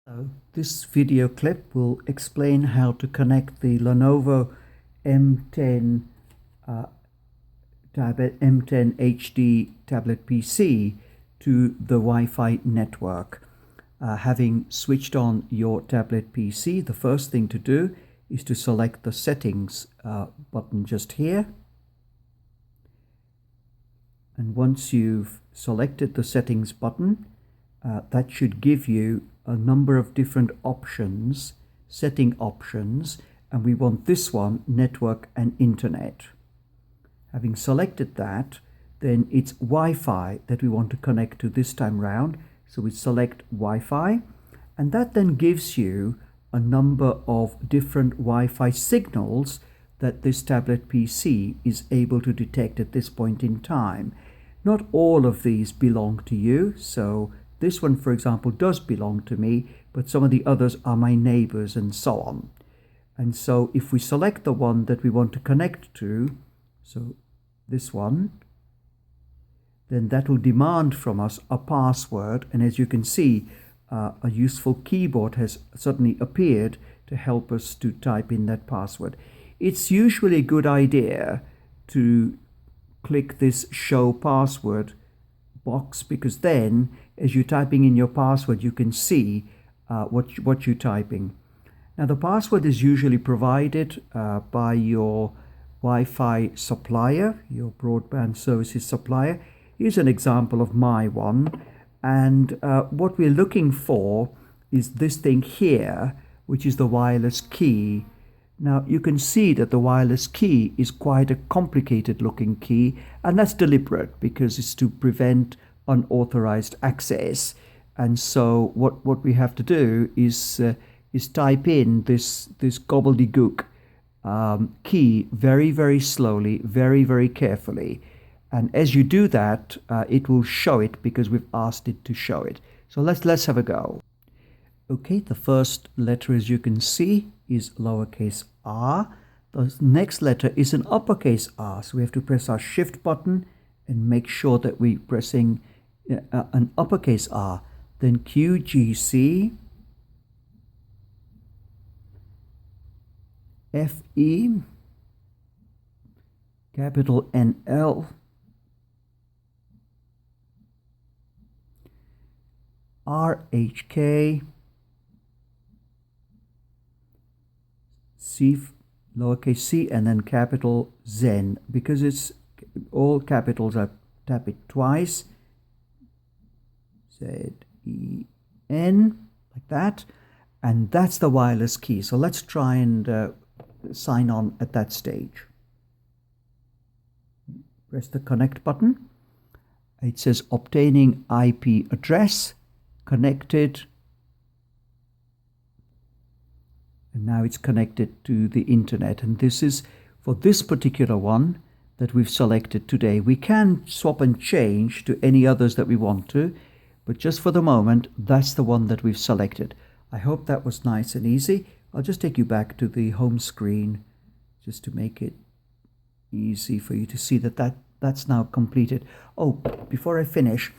So this video clip will explain how to connect the Lenovo M10 M10 HD tablet PC to the Wi-Fi network. Having switched on your tablet PC, the first thing to do is to select the settings button just here. And once you've selected the settings button, that should give you a number of different options, setting options, and we want this one, network and internet. Having selected that, then it's Wi-Fi that we want to connect to this time round. So we select Wi-Fi, and that then gives you a number of different Wi-Fi signals that this tablet PC is able to detect at this point in time. Not all of these belong to you, so this one, for example, does belong to me, but some of the others are my neighbors and so on. And so if we select the one that we want to connect to, so this one, then that will demand from us a password. And as you can see, a useful keyboard has suddenly appeared to help us to type in that password. It's usually a good idea to click this show password box, because then as you're typing in your password, you can see what you're typing. Now the password is usually provided by your Wi-Fi supplier, your broadband services supplier. Here's an example of my one, and what we're looking for is this thing here, which is the wireless key. Now you can see that the wireless key is quite a complicated looking key, and that's deliberate because it's to prevent unauthorized access. And so what we have to do is type in this gobbledygook key very slowly, very carefully. And as you do that, it will show it because we've asked it to show it. So let's have a go. Okay, the first letter, as you can see, is lowercase r. The next letter is an uppercase R. So we have to press our shift button and make sure that we're pressing an uppercase R. Then QGC, FE, capital NL, RHK, C, lowercase c, and then capital Zen. Because it's all capitals, I tap it twice. ZEN, like that. And that's the wireless key. So let's try and sign on at that stage. Press the connect button. It says obtaining IP address, connected. And now it's connected to the internet. And this is for this particular one that we've selected today. We can swap and change to any others that we want to, but just for the moment, that's the one that we've selected. I hope that was nice and easy. I'll just take you back to the home screen just to make it easy for you to see that's now completed. Oh, before I finish,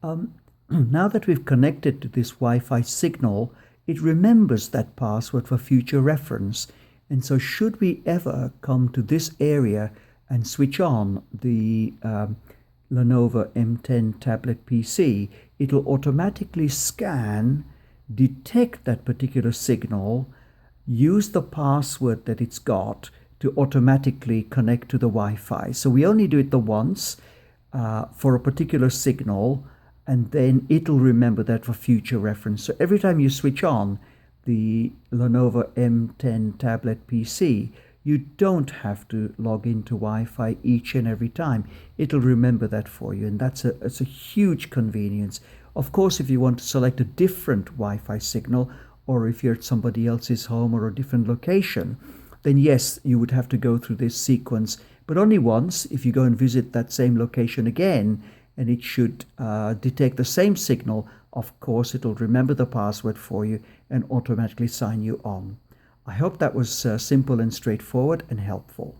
now that we've connected to this Wi-Fi signal, it remembers that password for future reference. And so should we ever come to this area and switch on the Lenovo M10 tablet PC, it'll automatically scan, detect that particular signal, use the password that it's got to automatically connect to the Wi-Fi. So we only do it the once for a particular signal, and then it'll remember that for future reference. So every time you switch on the Lenovo M10 tablet PC, you don't have to log into Wi-Fi each and every time. It'll remember that for you, and that's a huge convenience. Of course, if you want to select a different Wi-Fi signal, or if you're at somebody else's home or a different location, then yes, you would have to go through this sequence, but only once. If you go and visit that same location again, and it should detect the same signal, of course, it'll remember the password for you and automatically sign you on. I hope that was simple and straightforward and helpful.